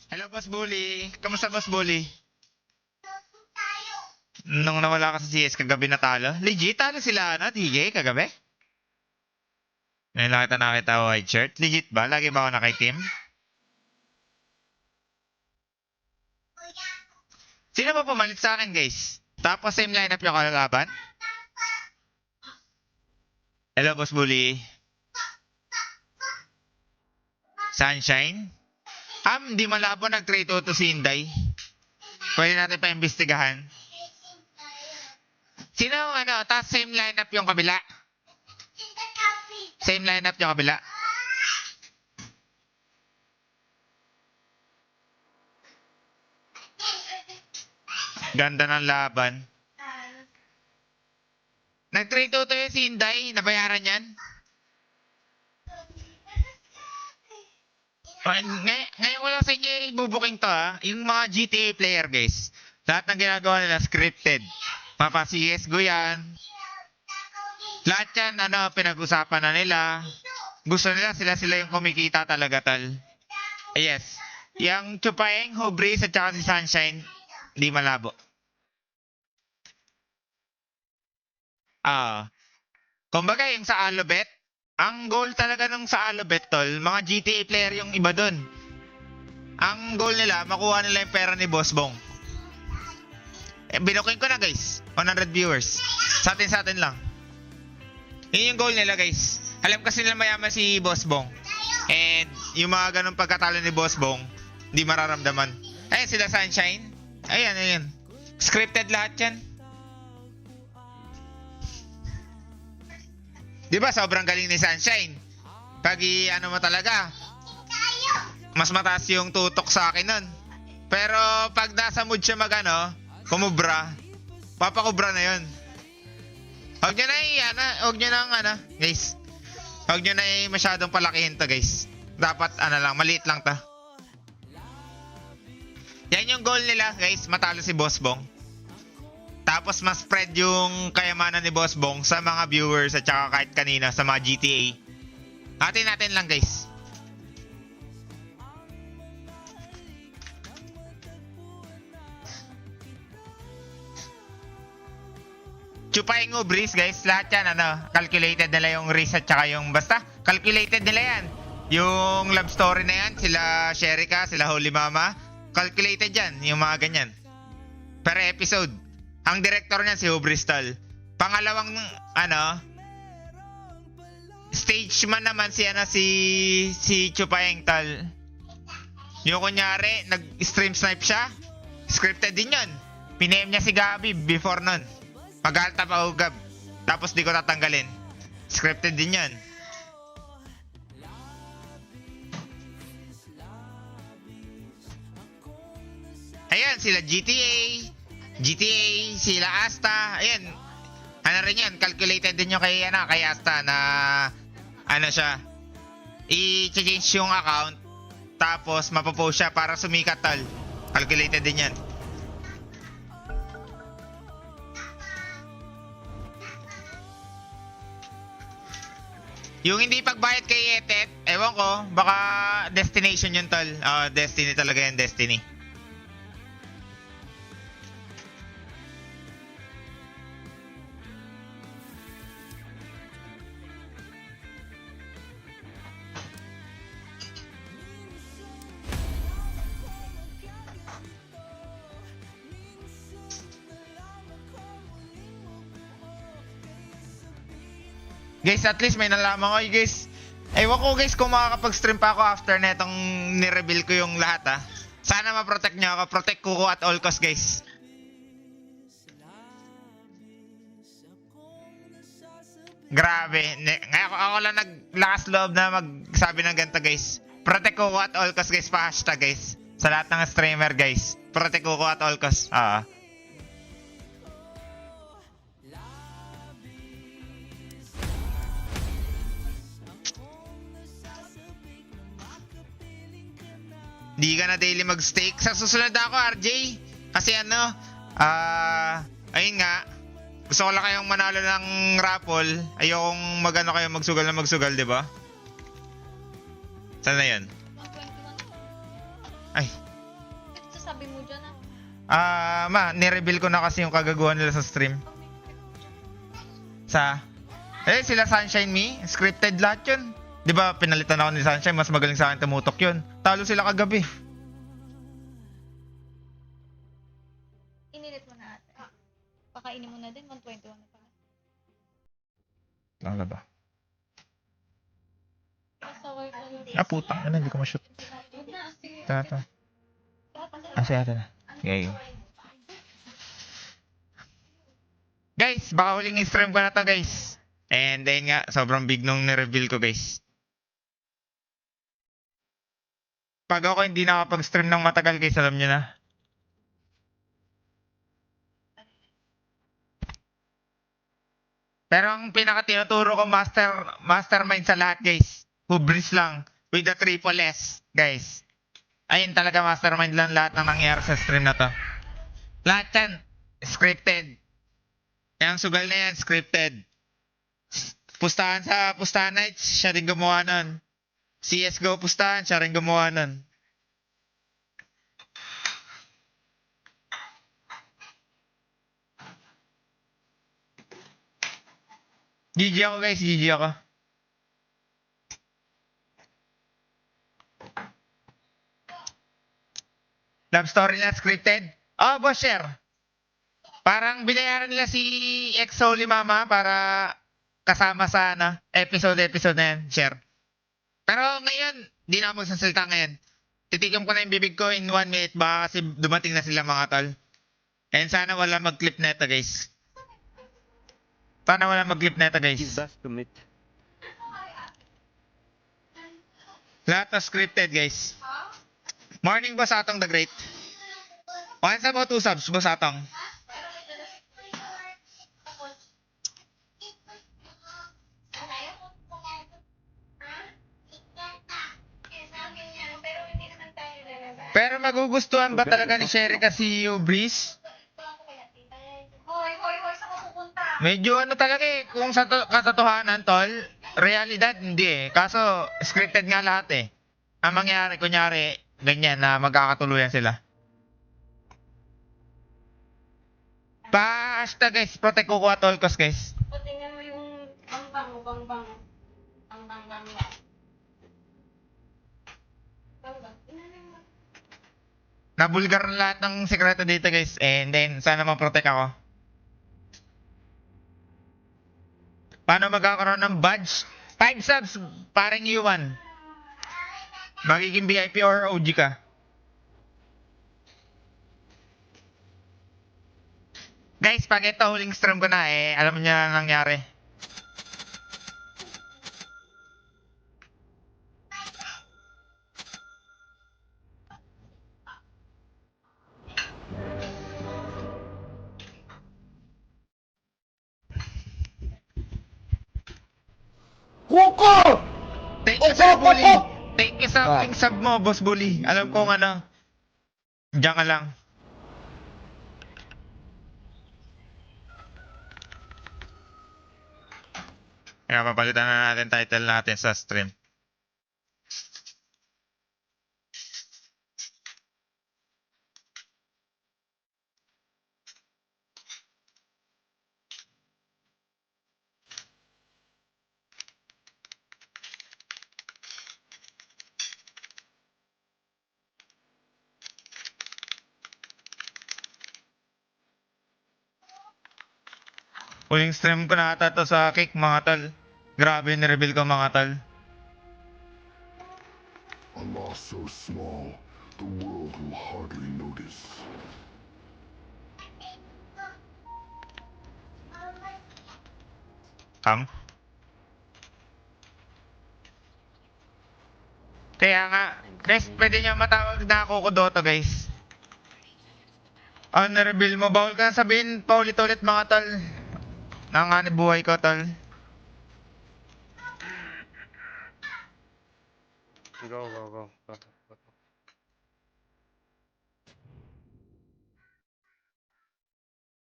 Hello, Boss Bully. Kamusta, Boss Bully? Nung nawala ka sa CS kagabi natalo? Legit, talo sila, DJ, kagabi? Ngayon lang kita nakita white shirt. Legit ba? Lagi ba ako naka-team? Sino ba pumalit sa akin, guys? Tapos same lineup yung kalaban? Hello, Boss Bully. Sunshine? Hindi malabo nag-trade to si Inday. Pwede natin pa-imbestigahan. Sino, tapos same lineup yung kabila? Same lineup yung kabila? Ganda ng laban. Nag-trade to yung si Inday. Nabayaran yan? Ngayon ko lang sa inyo ibubuking to yung mga GTA player guys. Lahat ng ginagawa nila scripted. Papa CSGO yan. Lahat yan pinag-usapan na nila. Gusto nila sila yung kumikita talaga tal. Yes. Yung Chupaeng, Hubris at saka si Sunshine, di malabo. Kumbaga yung sa Alobet, ang goal talaga nung sa Alobet tol, mga GTA player yung iba dun. Ang goal nila, makuha nila yung pera ni Boss Bong. Binuking ko na guys, 100 viewers. Sa atin lang. Yun yung goal nila guys. Alam kasi nila mayaman si Boss Bong. And yung mga ganong pagkatalo ni Boss Bong, hindi mararamdaman. Ayan sila Sunshine. Ayan. Scripted lahat yan. Diba sobrang galing ni Sunshine? Pag mo talaga, mas mataas yung tutok sa akin nun. Pero pag nasa mood siya kumubra, papakubra na yun. Huwag nyo na guys. Huwag nyo na masyadong palakihin to guys. Dapat maliit lang ta. Yan yung goal nila guys, matalo si Boss Bong. Tapos mas spread yung kayamanan ni Boss Bong sa mga viewers at saka kahit kanina sa mga GTA. Atin natin lang guys. Chupaing Ubris guys, lahat yan calculated nila yung risk at saka yung basta calculated nila yan. Yung love story na yan, sila Sherika, sila Holy Mama, calculated yan, yung mga ganyan. Per episode. Ang director niyan si Hubristol. Pangalawang stage man naman si Chupaeng tal. Yung kunyari nag-stream snipe siya, scripted din 'yon. Pinem niya si Gabi before nun. Mag-alta pa ugab. Tapos di ko tatanggalin. Scripted din 'yon. Ayan sila GTA, sila Asta, ayan. Rin yan, calculated din yung kay Asta na siya. I-change yung account tapos mapopost siya para sumikat tal. Calculated din yan. Yung hindi pagbayad kay Etet, ewan ko, baka destination yun tol. Destiny talaga yan, Destiny. Guys, at least may nalaman ko guys. Ewan ko guys kung makakapag-stream pa ako after na itong ni-reveal ko yung lahat Sana ma-protect nyo ako. Protect Kuko at all cost guys. Grabe. Ngayon ako lang naglakas loob na magsabi ng ganito guys. Protect Kuko at all cost guys, pa-hashtag guys. Sa lahat ng streamer guys. Protect Kuko at all cost. Di ka na daily mag-stake. Sa susunod ako, RJ. Kasi ayun nga. Gusto ko lang kayong manalo ng raffle. Ayokong kayo magsugal, di ba? Saan na yan? Ay, sinabi mo dyan ah? Nireveal ko na kasi yung kagaguhan nila sa stream. Sila Sunshine Me, scripted lahat yun. Di ba pinalitan ako ni Sunshine, mas magaling sa akin tumutok yun. Talo sila kagabi. Inilit mo na ate. Pakainin mo na din, 121 na pala. Tama ba? Basta work na yun. Putang, hindi ko ma-shoot. Ito. Sige, ito na. Okay. Guys, baka huling stream ko na to guys. And then nga, sobrang big nung nireveal ko guys. Pag ako hindi nakapag-stream ng matagal guys, alam nyo na. Pero ang pinaka-tinuturo ko mastermind sa lahat guys. Hubris lang with the triple S guys. Ayun talaga mastermind lang lahat ng nangyari sa stream na to. Lahat yan, scripted. Yung sugal na yan, scripted. Pustahan nights, siya din gumawa nun. CSGO pustahan, siya rin gumawa nun. GG ako guys, GG ako. Love story na scripted? Boss share. Parang binayaran nila si Exoli Mama para kasama sa episode na yan, share. Pero ngayon, di na ako magsasalita ngayon. Titikim ko na yung bibig ko in 1 minute, baka kasi dumating na sila mga tol. And sana wala mag-clip na ito guys. Sana wala mag-clip na ito guys. Lahat na scripted guys. Morning Boss Atong the Great. One sub o 2 subs Boss Atong? Pero magugustuhan ba talaga ni Sherry kasi yung Breeze? Medyo talaga kung sa katotohanan tol, realidad hindi Kaso scripted nga lahat Ang mangyari, kunyari, ganyan na magkakatuluyan sila. Hashtag guys, protect ko at all cost guys. Tingnan mo yung bang-bang. Nabulgar na lahat ng sekreto dito guys. And then, sana ma-protect ako. Paano magkakaroon ng badge? 5 subs, parang U1. Magiging VIP or OG ka. Guys, pag ito huling stream ko na alam niyo na nangyari. Thank you sa bully. Thank you sa ping sub mo, Boss Bully. Alam ko diyan ka lang. Kaya papalitan na natin title natin sa stream. Huling stream ko na ata to sa cake mga tol. Grabe ni-reveal ko mga tol. A loss so small, the world will hardly notice. Kam? Kaya nga, guys, pwede nyo matawag na ako Kodoto guys. Na-reveal mo, bawal ka na sabihin paulit-ulit mga tol. Nanganib buhay ko tol. Go.